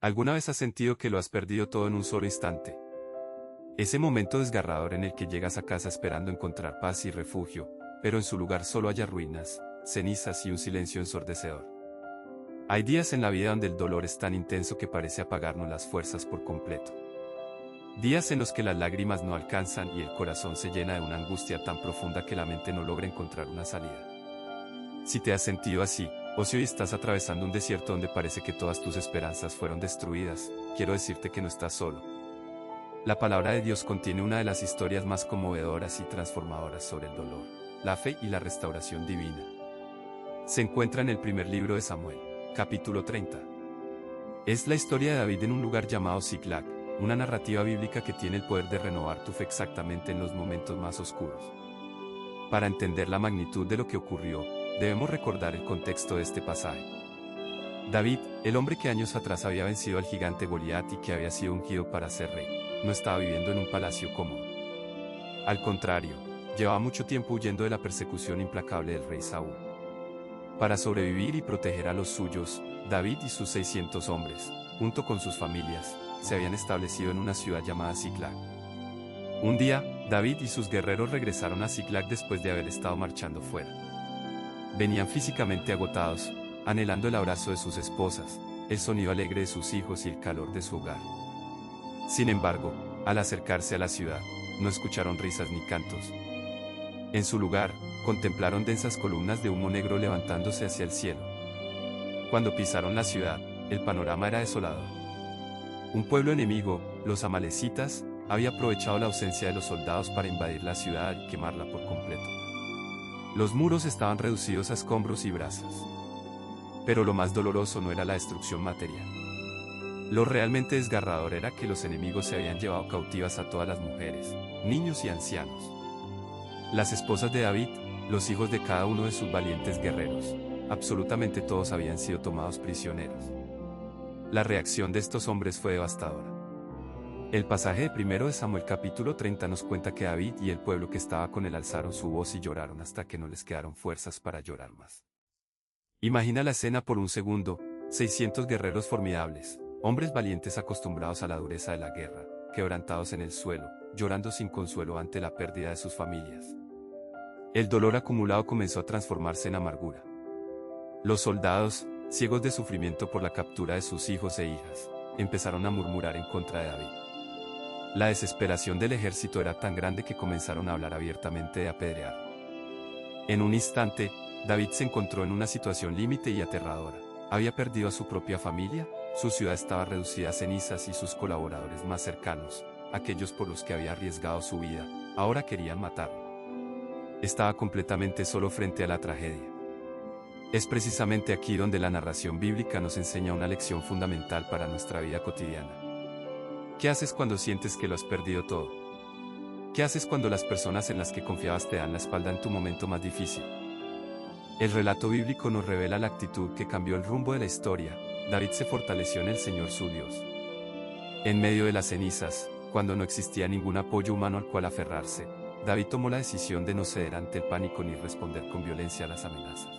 ¿Alguna vez has sentido que lo has perdido todo en un solo instante? Ese momento desgarrador en el que llegas a casa esperando encontrar paz y refugio, pero en su lugar solo haya ruinas, cenizas y un silencio ensordecedor. Hay días en la vida donde el dolor es tan intenso que parece apagarnos las fuerzas por completo. Días en los que las lágrimas no alcanzan y el corazón se llena de una angustia tan profunda que la mente no logra encontrar una salida. Si te has sentido así, o si hoy estás atravesando un desierto donde parece que todas tus esperanzas fueron destruidas, quiero decirte que no estás solo. La palabra de Dios contiene una de las historias más conmovedoras y transformadoras sobre el dolor, la fe y la restauración divina. Se encuentra en el primer libro de Samuel, capítulo 30. Es la historia de David en un lugar llamado Ziklag, una narrativa bíblica que tiene el poder de renovar tu fe exactamente en los momentos más oscuros. Para entender la magnitud de lo que ocurrió, debemos recordar el contexto de este pasaje. David, el hombre que años atrás había vencido al gigante Goliat y que había sido ungido para ser rey, no estaba viviendo en un palacio cómodo. Al contrario, llevaba mucho tiempo huyendo de la persecución implacable del rey Saúl. Para sobrevivir y proteger a los suyos, David y sus 600 hombres, junto con sus familias, se habían establecido en una ciudad llamada Ziklag. Un día, David y sus guerreros regresaron a Ziklag después de haber estado marchando fuera. Venían físicamente agotados, anhelando el abrazo de sus esposas, el sonido alegre de sus hijos y el calor de su hogar. Sin embargo, al acercarse a la ciudad, no escucharon risas ni cantos. En su lugar, contemplaron densas columnas de humo negro levantándose hacia el cielo. Cuando pisaron la ciudad, el panorama era desolador. Un pueblo enemigo, los amalecitas, había aprovechado la ausencia de los soldados para invadir la ciudad y quemarla por completo. Los muros estaban reducidos a escombros y brasas. Pero lo más doloroso no era la destrucción material. Lo realmente desgarrador era que los enemigos se habían llevado cautivas a todas las mujeres, niños y ancianos. Las esposas de David, los hijos de cada uno de sus valientes guerreros, absolutamente todos habían sido tomados prisioneros. La reacción de estos hombres fue devastadora. El pasaje de 1 de Samuel capítulo 30 nos cuenta que David y el pueblo que estaba con él alzaron su voz y lloraron hasta que no les quedaron fuerzas para llorar más. Imagina la escena por un segundo: 600 guerreros formidables, hombres valientes acostumbrados a la dureza de la guerra, quebrantados en el suelo, llorando sin consuelo ante la pérdida de sus familias. El dolor acumulado comenzó a transformarse en amargura. Los soldados, ciegos de sufrimiento por la captura de sus hijos e hijas, empezaron a murmurar en contra de David. La desesperación del ejército era tan grande que comenzaron a hablar abiertamente de apedrear. En un instante, David se encontró en una situación límite y aterradora. Había perdido a su propia familia, su ciudad estaba reducida a cenizas y sus colaboradores más cercanos, aquellos por los que había arriesgado su vida, ahora querían matarlo. Estaba completamente solo frente a la tragedia. Es precisamente aquí donde la narración bíblica nos enseña una lección fundamental para nuestra vida cotidiana. ¿Qué haces cuando sientes que lo has perdido todo? ¿Qué haces cuando las personas en las que confiabas te dan la espalda en tu momento más difícil? El relato bíblico nos revela la actitud que cambió el rumbo de la historia. David se fortaleció en el Señor su Dios. En medio de las cenizas, cuando no existía ningún apoyo humano al cual aferrarse, David tomó la decisión de no ceder ante el pánico ni responder con violencia a las amenazas.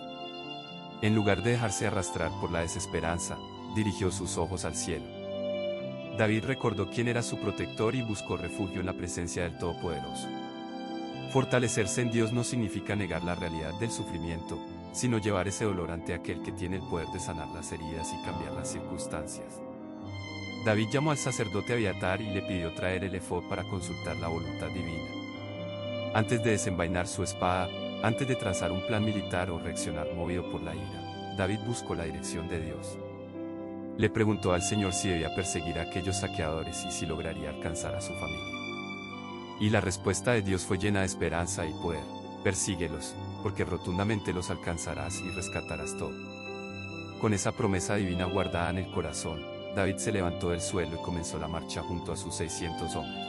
En lugar de dejarse arrastrar por la desesperanza, dirigió sus ojos al cielo. David recordó quién era su protector y buscó refugio en la presencia del Todopoderoso. Fortalecerse en Dios no significa negar la realidad del sufrimiento, sino llevar ese dolor ante aquel que tiene el poder de sanar las heridas y cambiar las circunstancias. David llamó al sacerdote Abiatar y le pidió traer el efod para consultar la voluntad divina. Antes de desenvainar su espada, antes de trazar un plan militar o reaccionar movido por la ira, David buscó la dirección de Dios. Le preguntó al Señor si debía perseguir a aquellos saqueadores y si lograría alcanzar a su familia. Y la respuesta de Dios fue llena de esperanza y poder: persíguelos, porque rotundamente los alcanzarás y rescatarás todo. Con esa promesa divina guardada en el corazón, David se levantó del suelo y comenzó la marcha junto a sus 600 hombres.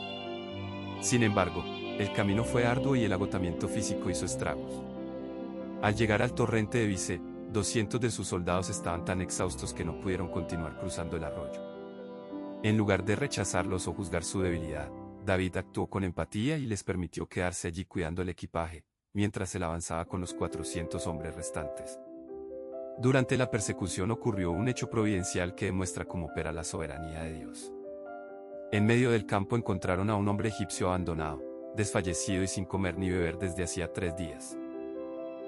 Sin embargo, el camino fue arduo y el agotamiento físico hizo estragos. Al llegar al torrente de Bise, 200 de sus soldados estaban tan exhaustos que no pudieron continuar cruzando el arroyo. En lugar de rechazarlos o juzgar su debilidad, David actuó con empatía y les permitió quedarse allí cuidando el equipaje, mientras él avanzaba con los 400 hombres restantes. Durante la persecución ocurrió un hecho providencial que demuestra cómo opera la soberanía de Dios. En medio del campo encontraron a un hombre egipcio abandonado, desfallecido y sin comer ni beber desde hacía 3 días.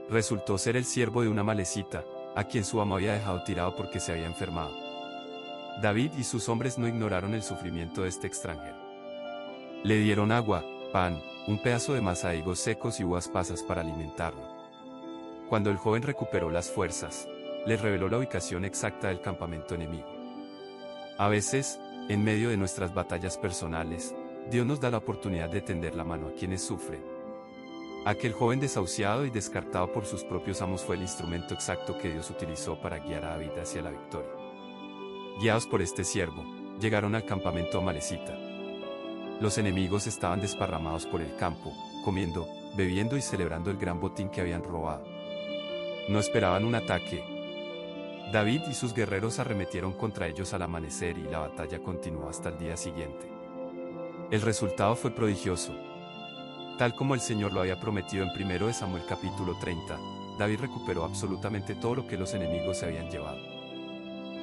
Resultó ser el siervo de una malecita, a quien su amo había dejado tirado porque se había enfermado. David y sus hombres no ignoraron el sufrimiento de este extranjero. Le dieron agua, pan, un pedazo de masa de higos secos y uvas pasas para alimentarlo. Cuando el joven recuperó las fuerzas, les reveló la ubicación exacta del campamento enemigo. A veces, en medio de nuestras batallas personales, Dios nos da la oportunidad de tender la mano a quienes sufren. Aquel joven desahuciado y descartado por sus propios amos fue el instrumento exacto que Dios utilizó para guiar a David hacia la victoria. Guiados por este siervo, llegaron al campamento amalecita. Los enemigos estaban desparramados por el campo, comiendo, bebiendo y celebrando el gran botín que habían robado. No esperaban un ataque. David y sus guerreros arremetieron contra ellos al amanecer y la batalla continuó hasta el día siguiente. El resultado fue prodigioso. Tal como el Señor lo había prometido en 1 Samuel capítulo 30, David recuperó absolutamente todo lo que los enemigos se habían llevado.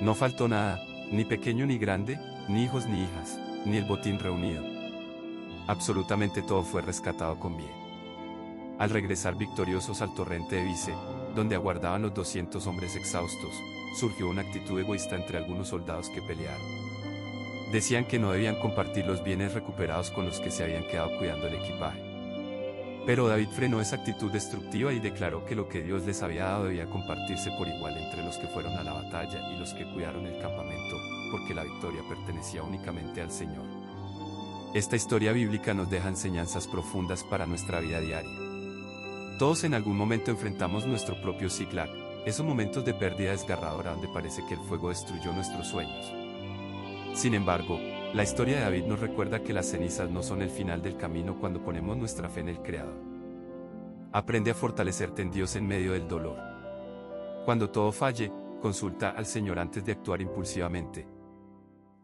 No faltó nada, ni pequeño ni grande, ni hijos ni hijas, ni el botín reunido. Absolutamente todo fue rescatado con bien. Al regresar victoriosos al torrente de Vise, donde aguardaban los 200 hombres exhaustos, surgió una actitud egoísta entre algunos soldados que pelearon. Decían que no debían compartir los bienes recuperados con los que se habían quedado cuidando el equipaje. Pero David frenó esa actitud destructiva y declaró que lo que Dios les había dado debía compartirse por igual entre los que fueron a la batalla y los que cuidaron el campamento, porque la victoria pertenecía únicamente al Señor. Esta historia bíblica nos deja enseñanzas profundas para nuestra vida diaria. Todos en algún momento enfrentamos nuestro propio Ziklag, esos momentos de pérdida desgarradora donde parece que el fuego destruyó nuestros sueños. Sin embargo, la historia de David nos recuerda que las cenizas no son el final del camino cuando ponemos nuestra fe en el Creador. Aprende a fortalecerte en Dios en medio del dolor. Cuando todo falle, consulta al Señor antes de actuar impulsivamente.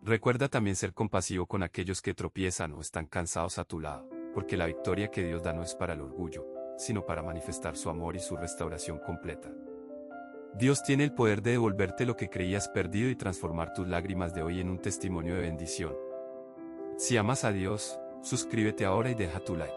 Recuerda también ser compasivo con aquellos que tropiezan o están cansados a tu lado, porque la victoria que Dios da no es para el orgullo, sino para manifestar su amor y su restauración completa. Dios tiene el poder de devolverte lo que creías perdido y transformar tus lágrimas de hoy en un testimonio de bendición. Si amas a Dios, suscríbete ahora y deja tu like.